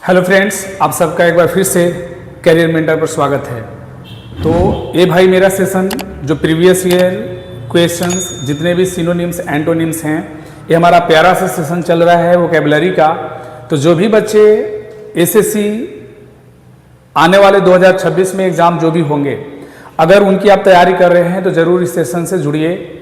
Hello friends, आप सबका एक बार फिर से कैरियर मेंटर पर स्वागत है। तो ये भाई मेरा सेशन जो प्रीवियस ईयर क्वेश्चंस जितने भी सिनोनिम्स एंटोनिम्स हैं, ये हमारा प्यारा सा सेशन चल रहा है वोकैबुलरी का। तो जो भी बच्चे एसएससी आने वाले 2026 में एग्ज़ाम जो भी होंगे, अगर उनकी आप तैयारी कर रहे हैं तो ज़रूर इस सेशन से जुड़िए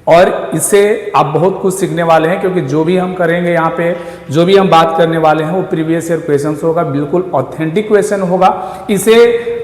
और इससे आप बहुत कुछ सीखने वाले हैं, क्योंकि जो भी हम करेंगे यहाँ पे, जो भी हम बात करने वाले हैं वो प्रीवियस ईयर क्वेश्चन होगा, बिल्कुल ऑथेंटिक क्वेश्चन होगा। इसे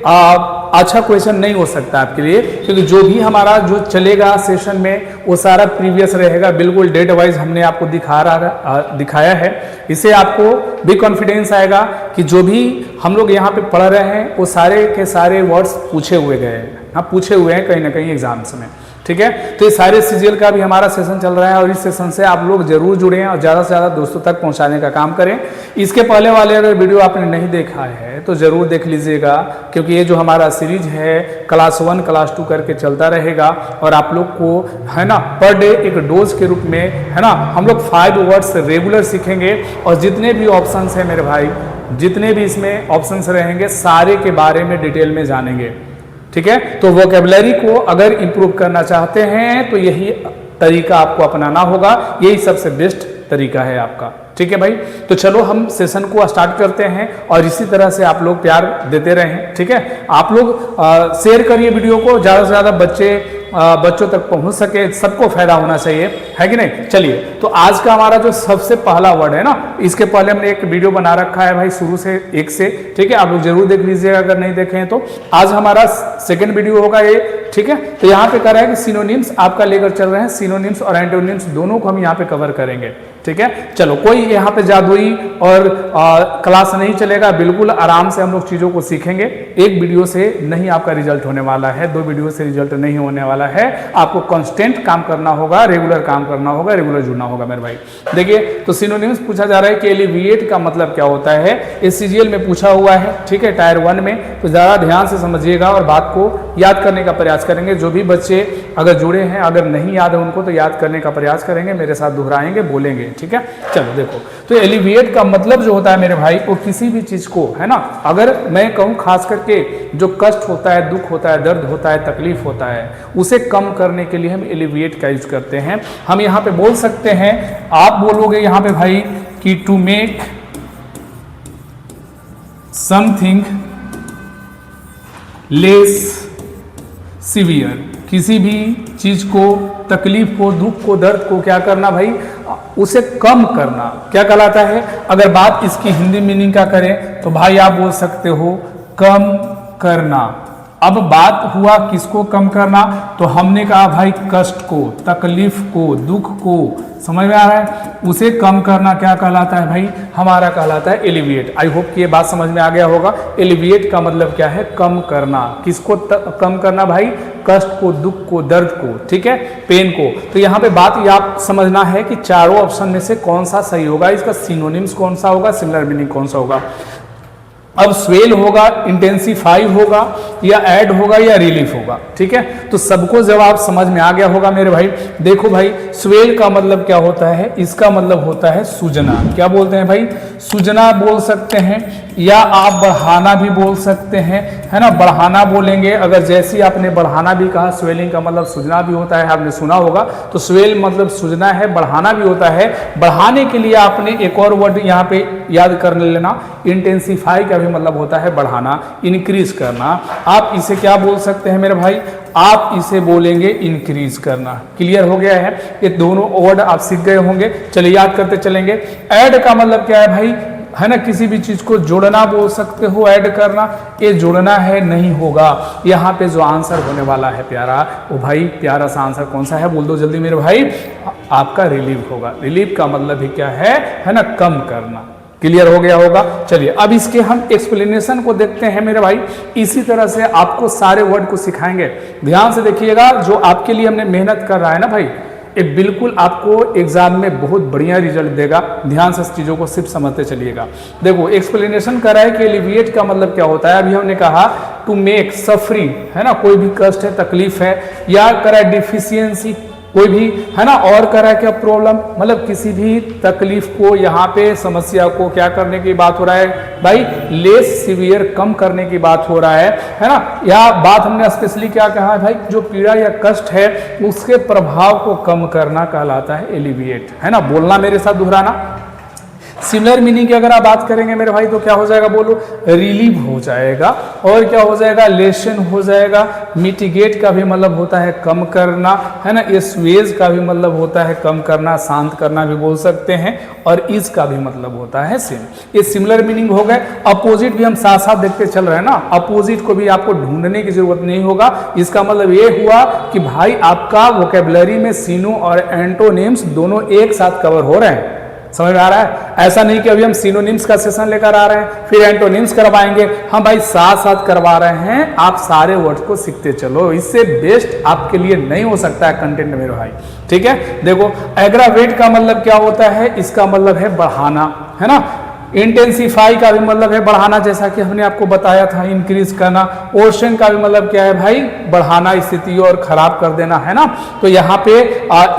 अच्छा क्वेश्चन नहीं हो सकता आपके लिए, क्योंकि जो भी हमारा जो चलेगा सेशन में वो सारा प्रीवियस रहेगा, बिल्कुल डेट वाइज हमने आपको दिखाया है। इससे आपको भी कॉन्फिडेंस आएगा कि जो भी हम लोग यहाँ पे पढ़ रहे हैं वो सारे के सारे वर्ड्स पूछे हुए गए हैं, हाँ पूछे हुए हैं कहीं ना कहीं एग्जाम्स में, ठीक है। तो ये सारे सीजीएल का भी हमारा सेशन चल रहा है और इस सेशन से आप लोग जरूर जुड़े और ज़्यादा से ज़्यादा दोस्तों तक पहुंचाने का काम करें। इसके पहले वाले अगर वीडियो आपने नहीं देखा है तो ज़रूर देख लीजिएगा, क्योंकि ये जो हमारा सीरीज है क्लास 1 क्लास 2 करके चलता रहेगा और आप लोग को है ना पर डे एक डोज के रूप में है ना हम लोग 5 वर्ड्स रेगुलर सीखेंगे और जितने भी ऑप्शन हैं मेरे भाई, जितने भी इसमें ऑप्शंस रहेंगे सारे के बारे में डिटेल में जानेंगे, ठीक है। तो वोकैबुलरी को अगर इंप्रूव करना चाहते हैं तो यही तरीका आपको अपनाना होगा, यही सबसे बेस्ट तरीका है आपका, ठीक है भाई। तो चलो हम सेशन को स्टार्ट करते हैं और इसी तरह से आप लोग प्यार देते रहें, ठीक है। आप लोग शेयर करिए वीडियो को, ज़्यादा से ज़्यादा बच्चों तक पहुंच सके, सबको फायदा होना चाहिए, है कि नहीं। चलिए, तो आज का हमारा जो सबसे पहला वर्ड है ना, इसके पहले हमने एक वीडियो बना रखा है भाई शुरू से एक से, ठीक है। आप लोग जरूर देख लीजिएगा अगर नहीं देखे हैं तो। आज हमारा सेकंड वीडियो होगा ये, ठीक है। तो यहाँ पे कह रहा है कि सिनोनिम्स आपका लेकर चल रहे हैं, सिनोनिम्स और एंटोनिम्स दोनों को हम यहाँ पे कवर करेंगे, ठीक है। चलो, कोई यहाँ पे जादुई और क्लास नहीं चलेगा, बिल्कुल आराम से हम लोग चीज़ों को सीखेंगे। एक वीडियो से नहीं आपका रिजल्ट होने वाला है, 2 वीडियो से रिजल्ट नहीं होने वाला है। आपको कांस्टेंट काम करना होगा, रेगुलर काम करना होगा, रेगुलर जुड़ना होगा मेरे भाई। देखिए, तो सिनोनिम्स पूछा जा रहा है कि एलिविएट का मतलब क्या होता है, इस सीजीएल में पूछा हुआ है, ठीक है, टायर 1 में। तो ज़्यादा ध्यान से समझिएगा और बात को याद करने का प्रयास करेंगे। जो भी बच्चे अगर जुड़े हैं, अगर नहीं याद है उनको, तो याद करने का प्रयास करेंगे, मेरे साथ दोहराएंगे, बोलेंगे, ठीक है। चलो देखो, तो एलिविएट का मतलब जो होता है मेरे भाई, वो किसी भी चीज़ को है ना, अगर मैं कहूँ खास करके जो कष्ट होता है, दुख होता है, दर्द होता है, तकलीफ होता है, उसे कम करने के लिए हम एलिविएट का यूज करते हैं। हम यहाँ पे बोल सकते हैं, आप बोलोगे यहाँ पे भाई कि to make something less severe, किसी भी चीज को, तकलीफ को, दुख को, दर्द को क्या करना भाई, उसे कम करना क्या कहलाता है। अगर बात इसकी हिंदी मीनिंग का करें तो भाई आप बोल सकते हो कम करना। अब बात हुआ किसको कम करना, तो हमने कहा भाई कष्ट को, तकलीफ को, दुख को, समझ में आ रहा है, उसे कम करना क्या कहलाता है भाई, हमारा कहलाता है एलिविएट। आई होप कि ये बात समझ में आ गया होगा। एलिविएट का मतलब क्या है, कम करना। किसको कम करना भाई, कष्ट को, दुख को, दर्द को, ठीक है, पेन को। तो यहाँ पे बात ये आप समझना है कि चारों ऑप्शन में से कौन सा सही होगा, इसका सिनोनिम्स कौन सा होगा, सिमिलर मीनिंग कौन सा होगा। अब स्वेल होगा, इंटेंसिफाई होगा, या ऐड होगा, या रिलीफ होगा, ठीक है। तो सबको जवाब समझ में आ गया होगा मेरे भाई। देखो भाई, स्वेल का मतलब क्या होता है, इसका मतलब होता है सूजना। क्या बोलते हैं भाई, सूजना बोल सकते हैं, या आप बढ़ाना भी बोल सकते हैं, है ना, बढ़ाना बोलेंगे। अगर जैसी आपने बढ़ाना भी कहा, स्वेलिंग का मतलब सूजना भी होता है, आपने सुना होगा। तो स्वेल मतलब सूजना है, बढ़ाना भी होता है। बढ़ाने के लिए आपने एक और वर्ड यहाँ पे याद कर लेना, इंटेंसिफाई का मतलब होता है बढ़ाना, इंक्रीज करना। आप इसे क्या बोल सकते हैं मेरे भाई, आप इसे बोलेंगे इंक्रीज करना। क्लियर हो गया है, ये दोनों वर्ड आप सीख गए होंगे। चलिए याद करते चलेंगे। ऐड का मतलब क्या है भाई, है ना, किसी भी चीज को जोड़ना बोल सकते हो, ऐड करना। ये जोड़ना है नहीं होगा। यहाँ पे जो आंसर होने वाला है प्यारा, वो भाई प्यारा सा आंसर कौन सा है, बोल दो जल्दी मेरे भाई, आपका रिलीफ होगा। रिलीफ का मतलब भी क्या है ना, कम करना। क्लियर हो गया होगा। चलिए अब इसके हम एक्सप्लेनेशन को देखते हैं मेरे भाई। इसी तरह से आपको सारे वर्ड को सिखाएंगे, ध्यान से देखिएगा। जो आपके लिए हमने मेहनत कर रहा है ना भाई, ये बिल्कुल आपको एग्जाम में बहुत बढ़िया रिजल्ट देगा। ध्यान से चीज़ों को सिर्फ समझते चलिएगा। देखो, एक्सप्लेनेशन कर रहा है कि एलिविएट का मतलब क्या होता है। अभी हमने कहा टू मेक सफरिंग, है ना, कोई भी कष्ट है, तकलीफ है, या कर रहा है डिफिशियंसी, कोई भी है ना, और कह रहा है क्या प्रॉब्लम, मतलब किसी भी तकलीफ को, यहाँ पे समस्या को क्या करने की बात हो रहा है भाई, लेस सीवियर, कम करने की बात हो रहा है ना। यह बात हमने स्पेशली क्या कहा है भाई, जो पीड़ा या कष्ट है उसके प्रभाव को कम करना कहलाता है एलिविएट, है ना। बोलना मेरे साथ, दोहराना। सिमिलर मीनिंग की अगर आप बात करेंगे मेरे भाई तो क्या हो जाएगा, बोलो, रिलीव हो जाएगा, और क्या हो जाएगा, लेसन हो जाएगा। मिटिगेट का भी मतलब होता है कम करना, है ना। एस्वेज का भी मतलब होता है कम करना, शांत करना भी बोल सकते हैं, और इज का भी मतलब होता है सेम। ये सिमिलर मीनिंग हो गए। अपोजिट भी हम साथ साथ देखते चल रहे हैं ना, अपोजिट को भी आपको ढूंढने की जरूरत नहीं होगा। इसका मतलब ये हुआ कि भाई आपका वोकेबलरी में सिनो और एंटोनिम्स दोनों एक साथ कवर हो रहे हैं। समझ में आ रहा है? ऐसा नहीं कि अभी हम सिनोनिम्स का सेशन लेकर आ रहे हैं फिर एंटोनिम्स करवाएंगे, हम भाई साथ साथ करवा रहे हैं। आप सारे वर्ड्स को सीखते चलो, इससे बेस्ट आपके लिए नहीं हो सकता है कंटेंट मेरे भाई, ठीक है। देखो, एग्रावेट का मतलब क्या होता है, इसका मतलब है बढ़ाना, है ना। इंटेंसिफाई का भी मतलब है बढ़ाना, जैसा कि हमने आपको बताया था, इंक्रीज करना। ओशन का भी मतलब क्या है भाई, बढ़ाना, स्थिति और खराब कर देना, है ना। तो यहाँ पे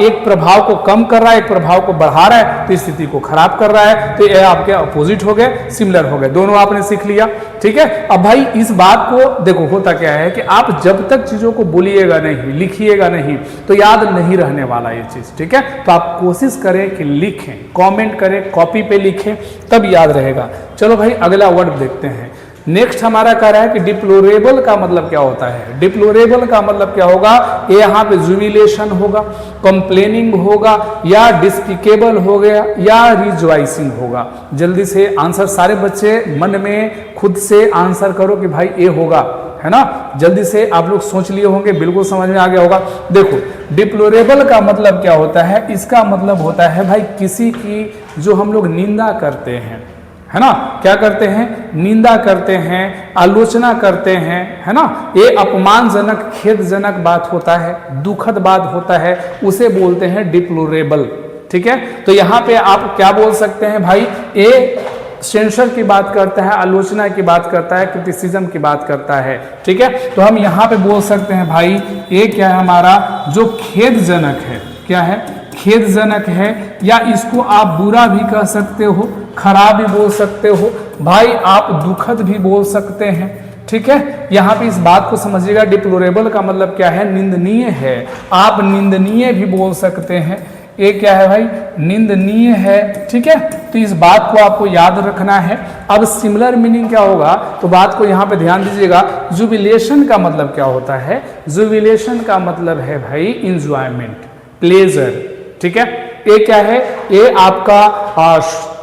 एक प्रभाव को कम कर रहा है, एक प्रभाव को बढ़ा रहा है, तो स्थिति को खराब कर रहा है। तो ये आपके अपोजिट हो गए, सिमिलर हो गए, दोनों आपने सीख लिया, ठीक है। अब भाई इस बात को देखो, होता क्या है कि आप जब तक चीजों को बोलिएगा नहीं, लिखिएगा नहीं, तो याद नहीं रहने वाला ये चीज, ठीक है। तो आप कोशिश करें कि लिखें, कमेंट करें, कॉपी पे लिखें, तब याद रहेगा। चलो भाई अगला वर्ड देखते हैं। नेक्स्ट हमारा कह रहा है कि डिप्लोरेबल का मतलब क्या होता है। डिप्लोरेबल का मतलब क्या होगा, ये यहाँ पे जुबिलेशन होगा, कंप्लेनिंग होगा, या डिस्पिकेबल हो गया, या रिजॉइसिंग होगा। जल्दी से आंसर, सारे बच्चे मन में खुद से आंसर करो कि भाई ये होगा, है ना। जल्दी से आप लोग सोच लिए होंगे, बिल्कुल समझ में आ गया होगा। देखो, डिप्लोरेबल का मतलब क्या होता है, इसका मतलब होता है भाई किसी की जो हम लोग निंदा करते हैं, है ना। क्या करते हैं, निंदा करते हैं, आलोचना करते हैं, है ना। ये अपमानजनक, खेदजनक बात होता है, दुखद बात होता है, उसे बोलते हैं डिप्लोरेबल, ठीक है। तो यहाँ पे आप क्या बोल सकते हैं भाई, ये सेंसर की बात करता है, आलोचना की बात करता है, क्रिटिसिज्म की बात करता है, ठीक है। तो हम यहाँ पे बोल सकते हैं भाई, ये क्या है हमारा, जो खेदजनक है, क्या है, खेदजनक है, या इसको आप बुरा भी कह सकते हो, खराब भी बोल सकते हो भाई, आप दुखद भी बोल सकते हैं, ठीक है। यहाँ पे इस बात को समझिएगा, डिप्लोरेबल का मतलब क्या है, निंदनीय है। आप निंदनीय भी बोल सकते हैं, ये क्या है भाई, निंदनीय है, ठीक है। तो इस बात को आपको याद रखना है। अब सिमिलर मीनिंग क्या होगा, तो बात को यहाँ पे ध्यान दीजिएगा। जुबिलेशन का मतलब क्या होता है, जुबिलेशन का मतलब है भाई इंजॉयमेंट, प्लेजर, ठीक है। ये क्या है, ये आपका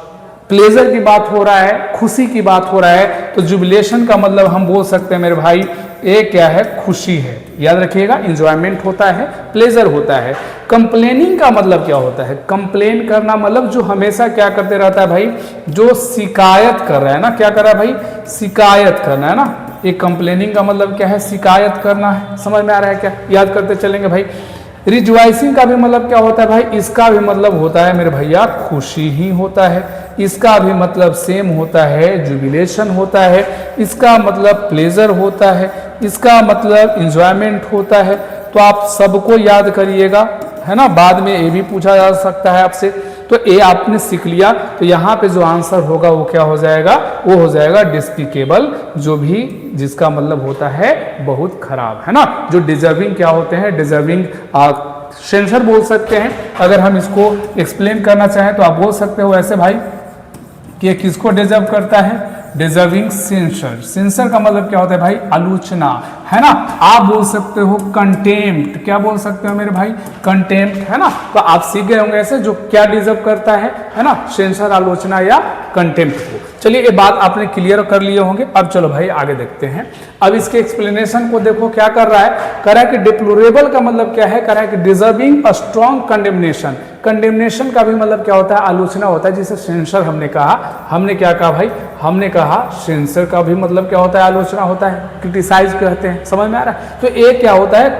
प्लेजर की बात हो रहा है, खुशी की बात हो रहा है। तो जुबिलेशन का मतलब हम बोल सकते हैं मेरे भाई, ये क्या है, खुशी है। याद रखिएगा, इंजॉयमेंट होता है, प्लेजर होता है। कंप्लेनिंग का मतलब क्या होता है, कंप्लेन करना मतलब जो हमेशा क्या करते रहता है भाई, जो शिकायत कर रहा है ना, क्या कर रहा है भाई, शिकायत करना, है ना। ये कंप्लेनिंग का मतलब क्या है, शिकायत करना है। समझ में आ रहा है क्या, याद करते चलेंगे भाई। रिजॉइसिंग का भी मतलब क्या होता है भाई, इसका भी मतलब होता है मेरे भैया खुशी ही होता है। इसका भी मतलब सेम होता है, जुबिलेशन होता है। इसका मतलब प्लेजर होता है, इसका मतलब इंजॉयमेंट होता है। तो आप सबको याद करिएगा, है ना, बाद में ये भी पूछा जा सकता है आपसे। तो ये आपने सीख लिया। तो यहाँ पे जो आंसर होगा वो क्या हो जाएगा, वो हो जाएगा डिस्पिकेबल, जो भी जिसका मतलब होता है बहुत खराब, है ना। जो डिजर्विंग क्या होते हैं, डिजर्विंग सेंसर बोल सकते हैं। अगर हम इसको एक्सप्लेन करना चाहें तो आप बोल सकते हो ऐसे भाई कि ये किसको डिजर्व करता है, डिजर्विंग सेंसर। सेंसर का मतलब क्या होता है भाई, आलोचना, है ना। आप बोल सकते हो कंटेम्प्ट, क्या बोल सकते हो मेरे भाई, कंटेम्प्ट, है ना। तो आप सीख गए होंगे ऐसे, जो क्या डिजर्व करता है ना, सेंसर, आलोचना या कंटेम्प्ट को। चलिए ये बात आपने क्लियर कर लिए होंगे। अब चलो भाई आगे देखते हैं। अब इसके एक्सप्लेनेशन को देखो, क्या कर रहा है, कह रहा है कि डिप्लोरेबल का मतलब क्या है, कह रहा है कि deserving a strong condemnation. Condemnation का भी मतलब क्या होता है, आलोचना होता है। जिसे सेंसर हमने कहा, हमने क्या कहा भाई, हमने कहा सेंसर का भी मतलब क्या होता है, आलोचना होता है, क्रिटिसाइज कहते हैं। समझ में आ रहा है। तो ये क्या होता है,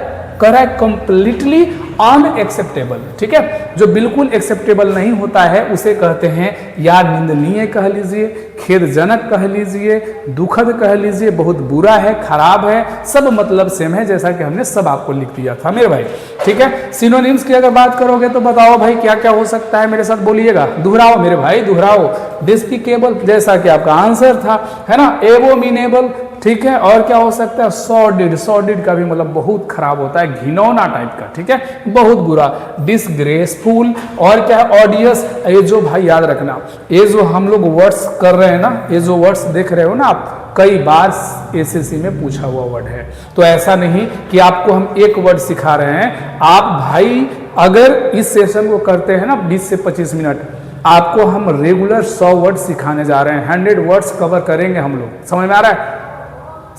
कह रहा है कंप्लीटली अनएक्सेप्टेबल, ठीक है, जो बिल्कुल एक्सेप्टेबल नहीं होता है उसे कहते हैं या निंदनीय कह लीजिए, खेदजनक कह लीजिए, दुखद कह लीजिए, बहुत बुरा है, खराब है, सब मतलब सेम है, जैसा कि हमने सब आपको लिख दिया था मेरे भाई, ठीक है। सिनोनिम्स की अगर बात करोगे तो बताओ भाई क्या क्या हो सकता है, मेरे साथ बोलिएगा, दोहराओ मेरे भाई दोहराओ। डिस्पिकेबल, जैसा कि आपका आंसर था, है ना। एबोमिनेबल, ठीक है, और क्या हो सकता है, सॉर्डिड, सॉर्डिड का भी मतलब बहुत खराब होता है, घिनौना टाइप का, ठीक है, बहुत बुरा। डिसग्रेसफुल, और क्या है, ऑडियस। ये जो भाई याद रखना, ये जो हम लोग वर्ड्स कर रहे हैं ना, ये जो वर्ड्स देख रहे हो ना आप, कई बार एसएससी में पूछा हुआ वर्ड है, तो ऐसा नहीं कि आपको हम एक वर्ड सिखा रहे हैं। आप भाई अगर इस सेशन को करते हैं ना 20 से 25 मिनट, आपको हम रेगुलर 100 वर्ड सिखाने जा रहे हैं, 100 वर्ड्स कवर करेंगे हम लोग, समझ में आ रहा है।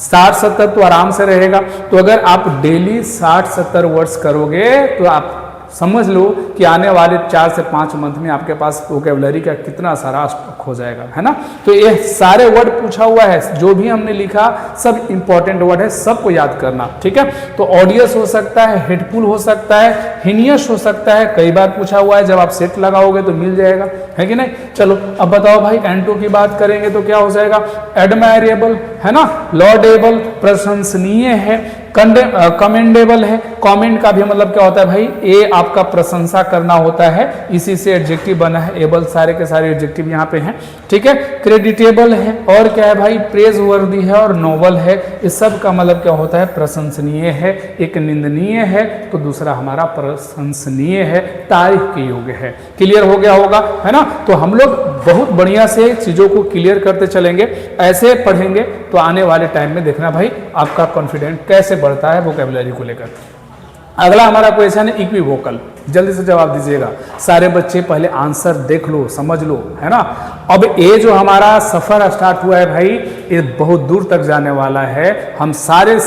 60-70 तो आराम से रहेगा, तो अगर आप डेली 60-70 वर्ड्स करोगे तो आप समझ लो कि आने वाले 4 से 5 मंथ में आपके पास वोकैबुलरी का कितना सारा स्टॉक हो जाएगा, है ना। तो ये सारे वर्ड पूछा हुआ है, जो भी हमने लिखा सब इंपॉर्टेंट वर्ड है, सबको याद करना, ठीक है। तो ऑडियस हो सकता है, हेटफुल हो सकता है, हिनियस हो सकता है, कई बार पूछा हुआ है, जब आप सेट लगाओगे तो मिल जाएगा, है कि नहीं। चलो अब बताओ भाई, एंटो की बात करेंगे तो क्या हो जाएगा, एडमायरेबल, है ना, लॉर्डेबल, प्रशंसनीय है, कमेंडेबल है। कमेंट का भी मतलब क्या होता है भाई, ये आपका प्रशंसा करना होता है, इसी से एडजेक्टिव बना है, एबल सारे के सारे एडजेक्टिव यहाँ पे हैं, ठीक है। क्रेडिटेबल है, और क्या है भाई, प्रेज वर्दी है और नोबल है, इस सब का मतलब क्या होता है, प्रशंसनीय है। एक निंदनीय है तो दूसरा हमारा प्रशंसनीय है, तारीफ के योग्य है। क्लियर हो गया होगा, है ना। तो हम लोग बहुत बढ़िया से चीजों को क्लियर करते चलेंगे, ऐसे पढ़ेंगे तो आने वाले टाइम में देखना भाई आपका कॉन्फिडेंस कैसे बढ़ता है वोकैबुलरी को लेकर। अगला हमारा क्वेश्चन है इक्विवोकल, जल्दी से जवाब दीजिएगा सारे बच्चे, पहले आंसर देख लो, समझ लो, है ना। अब ये जो हमारा सफर स्टार्ट हुआ है भाई, ये बहुत दूर तक जाने वाला है। हम सारे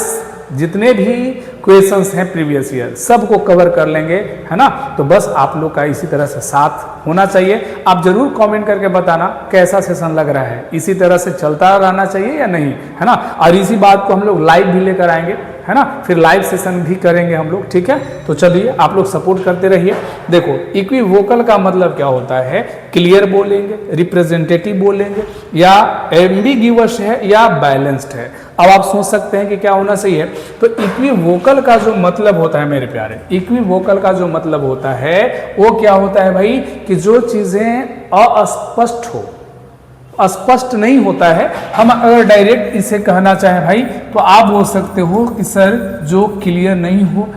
जितने भी क्वेश्चंस हैं प्रीवियस ईयर सबको कवर कर लेंगे, है ना। तो बस आप लोग का इसी तरह से साथ होना चाहिए। आप जरूर कमेंट करके बताना कैसा सेशन लग रहा है, इसी तरह से चलता रहना चाहिए या नहीं, है ना। और इसी बात को हम लोग लाइव भी लेकर आएंगे, है ना, फिर लाइव सेशन भी करेंगे हम लोग, ठीक है। तो चलिए आप लोग सपोर्ट करते रहिए। देखो इक्विवोकल का मतलब क्या होता है, क्लियर बोलेंगे, रिप्रेजेंटेटिव बोलेंगे, या एम्बिग्यूअस है या बैलेंस्ड है। अब आप सोच सकते हैं कि क्या होना चाहिए, तो इक्विवोकल का जो मतलब होता है मेरे प्यारे, इक्विवोकल का जो मतलब होता है वो क्या होता है भाई, कि जो चीजें अस्पष्ट हो, स्पष्ट नहीं होता है। हम अगर डायरेक्ट इसे कहना चाहें भाई तो आप बोल सकते हो कि सर जो क्लियर नहीं हो,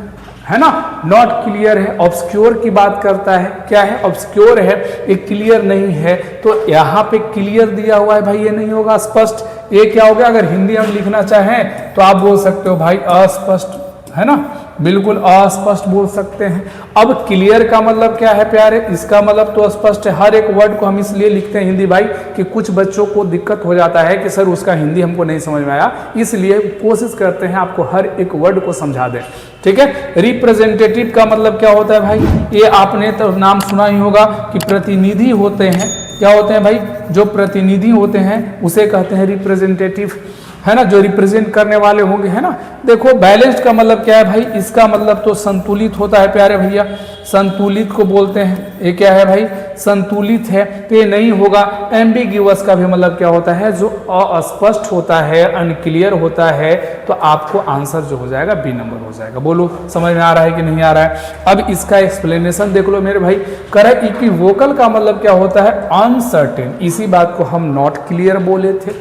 है ना, नॉट क्लियर है। ऑब्सक्योर की बात करता है, क्या है, ऑब्सक्योर है, ये क्लियर नहीं है। तो यहाँ पे क्लियर दिया हुआ है भाई, ये नहीं होगा स्पष्ट। ये क्या हो गया, अगर हिंदी हम लिखना चाहें तो आप बोल सकते हो भाई अस्पष्ट, है ना, बिल्कुल अस्पष्ट बोल सकते हैं। अब क्लियर का मतलब क्या है प्यारे, इसका मतलब तो स्पष्ट है। हर एक वर्ड को हम इसलिए लिखते हैं हिंदी भाई कि कुछ बच्चों को दिक्कत हो जाता है कि सर उसका हिंदी हमको नहीं समझ में आया, इसलिए कोशिश करते हैं आपको हर एक वर्ड को समझा दें, ठीक है। रिप्रेजेंटेटिव का मतलब क्या होता है भाई, ये आपने तो नाम सुना ही होगा कि प्रतिनिधि होते हैं, क्या होते हैं भाई, जो प्रतिनिधि होते हैं उसे कहते हैं रिप्रेजेंटेटिव, है ना, जो रिप्रेजेंट करने वाले होंगे, है ना। देखो बैलेंस्ड का मतलब क्या है भाई, इसका मतलब तो संतुलित होता है प्यारे भैया, संतुलित को बोलते हैं। ये क्या है भाई, संतुलित है, तो ये नहीं होगा। एम्बिग्यूअस का भी मतलब क्या होता है, जो अस्पष्ट होता है, अनक्लियर होता है। तो आपको आंसर जो हो जाएगा बी नंबर हो जाएगा। बोलो समझ में आ रहा है कि नहीं आ रहा है। अब इसका एक्सप्लेनेशन देख लो मेरे भाई। करेक्ट इक्विवोकल का मतलब क्या होता है, अनसर्टेन, इसी बात को हम नॉट क्लियर बोले थे।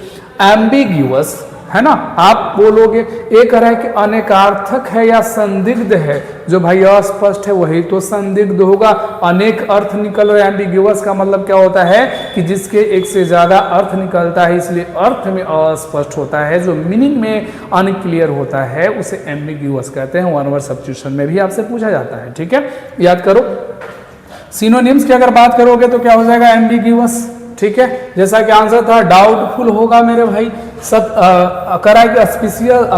एम्बिग्यूअस, है ना, आप बोलोगे ये कह रहा है कि अनेकार्थक है या संदिग्ध है, जो भाई अस्पष्ट है वही तो संदिग्ध होगा। अनेक अर्थ निकल रहे हैं। एम्बिग्यूअस का मतलब क्या होता है कि जिसके एक से ज्यादा अर्थ निकलता है, इसलिए अर्थ में अस्पष्ट होता है, जो मीनिंग में अनक्लियर होता है उसे एम्बिग्यूअस कहते हैं। वन वर्ड सब्स्टिट्यूशन में भी आपसे पूछा जाता है, ठीक है, याद करो। सिनोनिम्स की अगर बात करोगे तो क्या हो जाएगा, एम्बिग्यूअस, ठीक है। जैसा कि आंसर था डाउटफुल होगा मेरे भाई, सब कराएगा,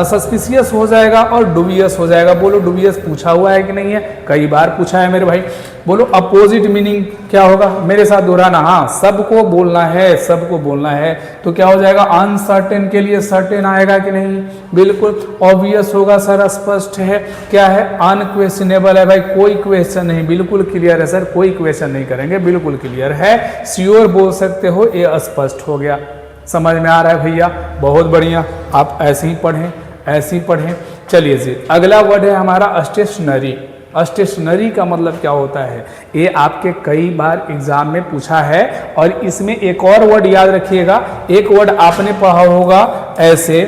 सस्पिशियस हो जाएगा और डुबियस हो जाएगा। बोलो डुबियस पूछा हुआ है कि नहीं है, कई बार पूछा है मेरे भाई। बोलो अपोजिट मीनिंग क्या होगा, मेरे साथ दोहराना, हाँ सबको बोलना है, सबको बोलना है। तो क्या हो जाएगा, अनसर्टेन के लिए सर्टेन आएगा कि नहीं, बिल्कुल ऑब्वियस होगा सर, स्पष्ट है। क्या है, अनक्वेश्चनेबल है भाई, कोई क्वेश्चन नहीं, बिल्कुल क्लियर है सर, कोई क्वेश्चन नहीं करेंगे, बिल्कुल क्लियर है। श्योर बोल सकते हो, ये स्पष्ट हो गया। समझ में आ रहा है भैया, बहुत बढ़िया, आप ऐसे ही पढ़ें, ऐसे ही पढ़ें। चलिए जी, अगला वर्ड है हमारा स्टेशनरी। स्टेशनरी का मतलब क्या होता है, ये आपके कई बार एग्जाम में पूछा है। और इसमें एक और वर्ड याद रखिएगा, एक वर्ड आपने पढ़ा होगा ऐसे,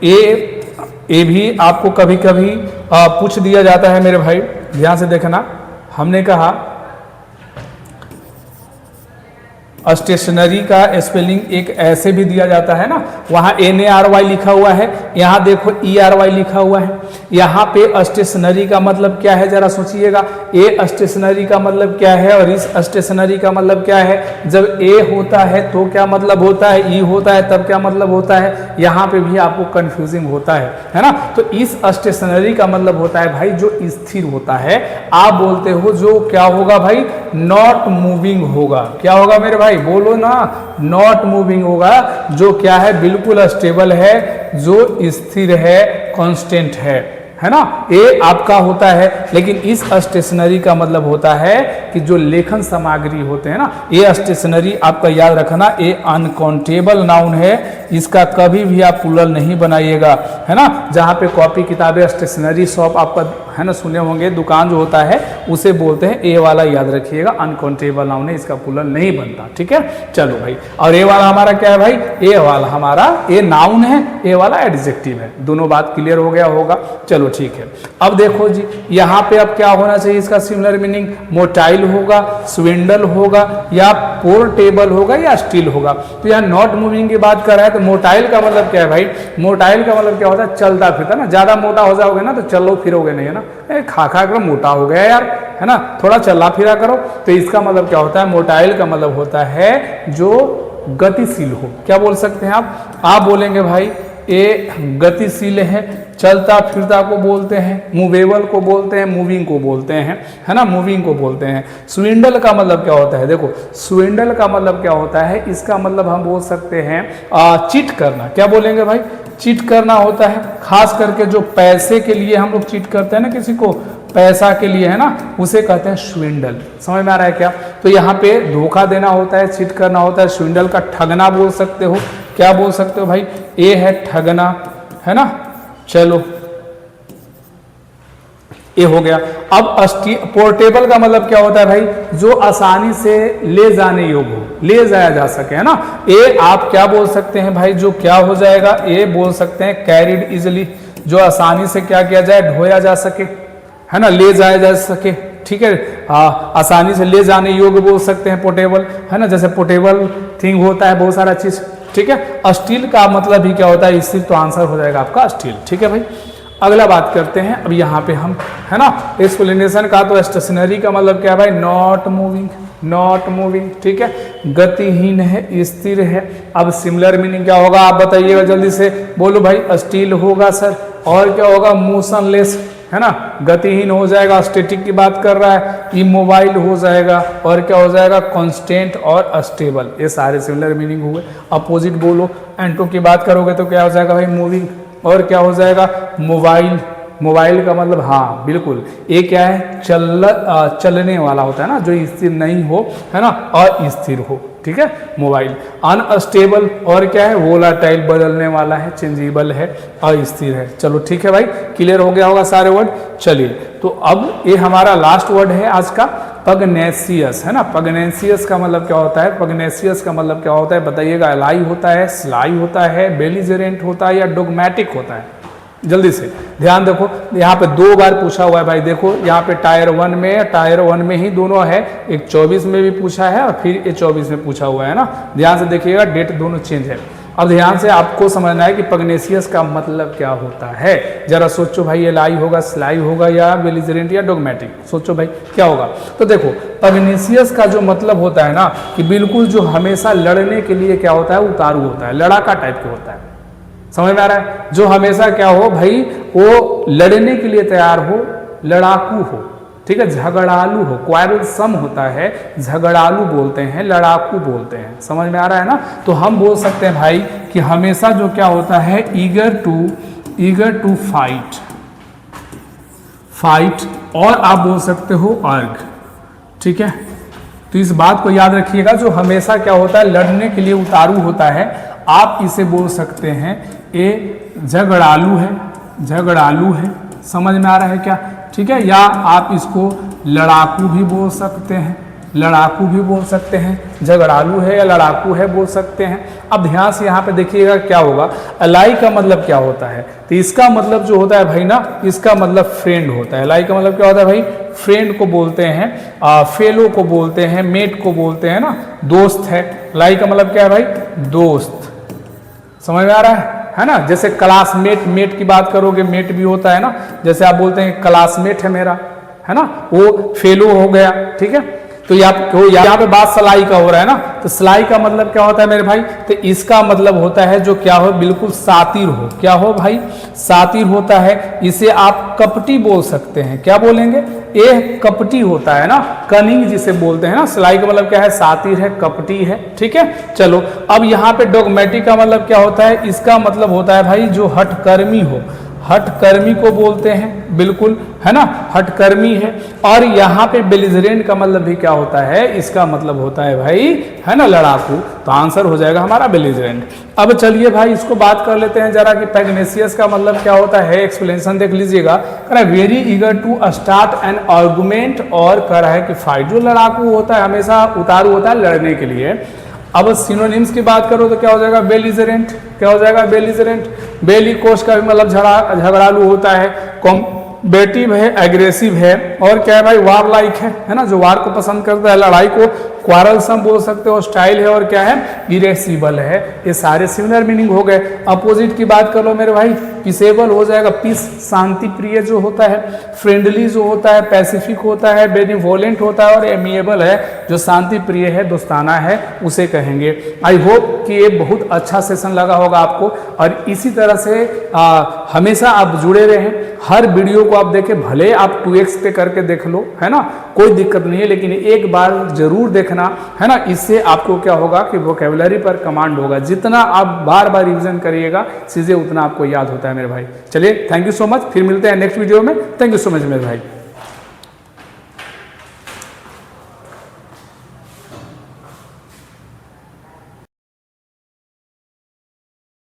ये भी आपको कभी कभी पूछ दिया जाता है मेरे भाई, ध्यान से देखना। हमने कहा स्टेशनरी का स्पेलिंग एक ऐसे भी दिया जाता है ना, वहाँ NARY लिखा हुआ है, यहाँ देखो ERY लिखा हुआ है। यहाँ पे स्टेशनरी का मतलब क्या है, जरा सोचिएगा। ए स्टेशनरी का मतलब क्या है और इस स्टेशनरी का मतलब क्या है। जब ए होता है तो क्या मतलब होता है, ई होता है तब क्या मतलब होता है, यहाँ पे भी आपको कंफ्यूजिंग होता है ना। तो इस स्टेशनरी का मतलब होता है भाई जो स्थिर होता है। आप बोलते हो जो क्या होगा भाई, नॉट मूविंग होगा। क्या होगा मेरे भाई, बोलो ना, नॉट मूविंग होगा, जो क्या है, बिल्कुल स्टेबल है, जो स्थिर है, कांस्टेंट है ना, ये आपका होता है। लेकिन इस स्टेशनरी का मतलब होता है कि जो लेखन सामग्री होते हैं ना, ये स्टेशनरी आपका याद रखना, ये अनकाउंटेबल नाउन है, इसका कभी भी आप प्लूरल नहीं बनाइएगा, है ना। जहाँ पे कॉपी किताबें, स्टेशनरी शॉप आपका है ना, सुने होंगे, दुकान जो होता है उसे बोलते हैं, ए वाला याद रखिएगा, अनकाउंटेबल नाउन है, इसका प्लूरल नहीं बनता, ठीक है। चलो भाई, और ए वाला हमारा क्या है भाई, ए वाला हमारा ए नाउन है, ए वाला एडजेक्टिव है। दोनों बात क्लियर हो गया होगा, चलो ठीक है। अब देखो जी, यहाँ पे अब क्या होना चाहिए, इसका सिमिलर मीनिंग मोटाइल होगा, स्विंडल होगा, या पोर्टेबल होगा, या स्टील होगा। तो यहाँ नॉट मूविंग की बात कर रहा है, तो मोटाइल का मतलब क्या है भाई, मोटाइल का मतलब क्या होता है, चलता फिरता ना। ज्यादा मोटा हो जाओगे ना तो चलो फिरोगे नहीं, है ना, खा खा कर मोटा हो गया यार, है ना, थोड़ा चला फिरा करो। तो इसका मतलब क्या होता है, मोटाइल का मतलब होता है जो गतिशील हो। क्या बोल सकते हैं आप बोलेंगे भाई ये गतिशील है, चलता फिरता को बोलते हैं, मूवेबल को बोलते हैं, मूविंग को बोलते हैं, है ना, मूविंग को बोलते हैं। स्विंडल का मतलब क्या होता है, देखो स्विंडल का मतलब क्या होता है, इसका मतलब हम बोल सकते हैं चीट करना। क्या बोलेंगे भाई, चीट करना होता है। खास करके जो पैसे के लिए हम लोग चीट करते हैं ना, किसी को पैसा के लिए, है ना, उसे कहते हैं स्विंडल। समझ में आ रहा है क्या। तो यहाँ पे धोखा देना होता है, चीट करना होता है। स्विंडल का ठगना बोल सकते हो। क्या बोल सकते हो भाई, ये है ठगना, है ना। चलो ये हो गया। अब पोर्टेबल का मतलब क्या होता है भाई, जो आसानी से ले जाने योग्य हो, ले जाया जा सके, है ना। ये आप क्या बोल सकते हैं भाई, जो क्या हो जाएगा, ये बोल सकते हैं कैरिड इजिली, जो आसानी से क्या किया जाए, ढोया जा सके, है ना, ले जाया जा सके, ठीक है। आसानी से ले जाने योग्य बोल सकते हैं पोर्टेबल, है ना। जैसे पोर्टेबल थिंग होता है बहुत सारा चीज, ठीक है। स्टील का मतलब भी क्या होता है, इससे तो आंसर हो जाएगा आपका स्टील, ठीक है भाई। अगला बात करते हैं अब यहाँ पे हम, है ना, एक्सप्लेनेशन का। तो स्टेशनरी का मतलब क्या है भाई, नॉट मूविंग, नॉट मूविंग, ठीक है, गतिहीन है, स्थिर है। अब सिमिलर मीनिंग क्या होगा आप बताइएगा जल्दी से, बोलो भाई। स्टील होगा सर, और क्या होगा, मोशनलेस, है ना, गतिहीन हो जाएगा, स्टैटिक की बात कर रहा है। इमोबाइल हो जाएगा, और क्या हो जाएगा, कांस्टेंट और स्टेबल। ये सारे सिमिलर मीनिंग हुए। अपोजिट बोलो, एंटो की बात करोगे तो क्या हो जाएगा भाई, मूविंग, और क्या हो जाएगा, मोबाइल। मोबाइल का मतलब, हाँ बिल्कुल, ये क्या है, चलने वाला होता है ना, जो स्थिर नहीं हो, है ना, अस्थिर हो, ठीक है, मोबाइल। अनस्टेबल, और क्या है, वोलाटाइल, बदलने वाला है, चेंजेबल है, अस्थिर है। चलो ठीक है भाई, क्लियर हो गया होगा सारे वर्ड। चलिए, तो अब ये हमारा लास्ट वर्ड है आज का, पगनेसियस, है ना। पगनेसियस का मतलब क्या होता है, पगनेसियस का मतलब क्या होता है बताइएगा। एलाई होता है, स्लाई होता है, बेलिजरेंट होता है, या डोगमेटिक होता है। जल्दी से ध्यान देखो, यहाँ पे 2 बार पूछा हुआ है भाई। देखो यहाँ पे टायर 1 में ही दोनों है, एक 24 में भी पूछा है और फिर ये 24 में पूछा हुआ है ना। ध्यान से देखिएगा, डेट दोनों चेंज है। अब ध्यान से आपको समझना है कि पगनेसियस का मतलब क्या होता है। जरा सोचो भाई, एलाई होगा, स्लाई होगा, या बेलिजरेंट, या डोगमेटिक, सोचो भाई क्या होगा। तो देखो पगनेसियस का जो मतलब होता है ना, कि बिल्कुल जो हमेशा लड़ने के लिए क्या होता है, उतारू होता है, लड़ाका टाइप के होता है, समझ में आ रहा है? जो हमेशा क्या हो भाई, वो लड़ने के लिए तैयार हो, लड़ाकू हो, ठीक है, झगड़ालू हो। क्वारलसम होता है, झगड़ालू बोलते हैं, लड़ाकू बोलते हैं। समझ में आ रहा है ना? तो हम बोल सकते हैं भाई कि हमेशा जो क्या होता है, ईगर टू फाइट, और आप बोल सकते हो अर्ग, ठीक है। तो इस बात को याद रखिएगा, जो हमेशा क्या होता है, लड़ने के लिए उतारू होता है, आप इसे बोल सकते हैं ये झगड़ालू है। समझ में आ रहा है क्या? ठीक है। या आप इसको लड़ाकू भी बोल सकते हैं, झगड़ालू है या लड़ाकू है बोल सकते हैं। अब ध्यान से यहाँ पे देखिएगा क्या होगा, अलाई का मतलब क्या होता है, तो इसका मतलब जो होता है भाई ना, इसका मतलब फ्रेंड होता है। अलाई का मतलब क्या होता है भाई, फ्रेंड को बोलते हैं, फेलो को बोलते हैं, मेट को बोलते हैं ना, दोस्त है। अलाई का मतलब क्या है भाई, दोस्त। समझ में आ रहा है ना? जैसे क्लासमेट, मेट की बात करोगे, मेट भी होता है ना, जैसे आप बोलते हैं क्लासमेट है मेरा, है ना, वो फेलो हो गया, ठीक है। तो यहाँ पे बात सलाई का हो रहा है ना, तो सलाई का मतलब क्या होता है मेरे भाई, तो इसका मतलब होता है जो क्या हो, बिल्कुल सातिर हो। क्या हो भाई, सातिर होता है। इसे आप कपटी बोल सकते हैं। क्या बोलेंगे, ये कपटी होता है ना, कनिंग जिसे बोलते हैं ना। सलाई का मतलब क्या है, सातिर है, कपटी है, ठीक है। चलो अब यहाँ पे डॉगमेटिक का मतलब क्या होता है, इसका मतलब होता है भाई जो हठकर्मी हो, हठकर्मी को बोलते हैं, बिल्कुल, है ना, हठकर्मी है। और यहाँ पे बेलिजरेंट का मतलब भी क्या होता है, इसका मतलब होता है भाई, है ना, लड़ाकू। तो आंसर हो जाएगा हमारा बेलिजरेंट। अब चलिए भाई इसको बात कर लेते हैं जरा कि पैग्नेसियस का मतलब क्या होता है, एक्सप्लेनेशन देख लीजिएगा। कह रहा है very eager to start an argument, और कह रहा है कि फाइट। जो लड़ाकू होता है हमेशा उतारू होता है लड़ने के लिए। अब सिनोनिम्स की बात करो तो क्या हो जाएगा, बेलिजरेंट। क्या हो जाएगा, बेलिजरेंट। बेलिकोस का भी मतलब झगड़ालू होता है, कॉम्बेटिव है, एग्रेसिव है, और क्या है भाई, वार लाइक है ना, जो वार को पसंद करता है, लड़ाई को। क्वारलसम बोल सकते हो, स्टाइल है, और क्या है, इरेसिबल है। ये सारे सिमिलर मीनिंग हो गए। अपोजिट की बात कर लो मेरे भाई, पीसेबल हो जाएगा, पीस, शांति प्रिय जो होता है, फ्रेंडली जो होता है, पैसिफिक होता है, बेनिवोलेंट होता है, और एमिएबल है, जो शांति प्रिय है, दोस्ताना है, उसे कहेंगे। आई होप कि ये बहुत अच्छा सेशन लगा होगा आपको, और इसी तरह से हमेशा आप जुड़े रहें। हर वीडियो को आप देखें, भले आप 2x पे करके देख लो, है ना, कोई दिक्कत नहीं है, लेकिन एक बार जरूर देखना, है ना। इससे आपको क्या होगा कि वोकैबुलरी पर कमांड होगा। जितना आप बार बार रिवीजन करिएगा चीजें, उतना आपको याद होता है मेरे भाई। चलिए, थैंक यू सो मच, फिर मिलते हैं नेक्स्ट वीडियो में। थैंक यू सो मच मेरे भाई।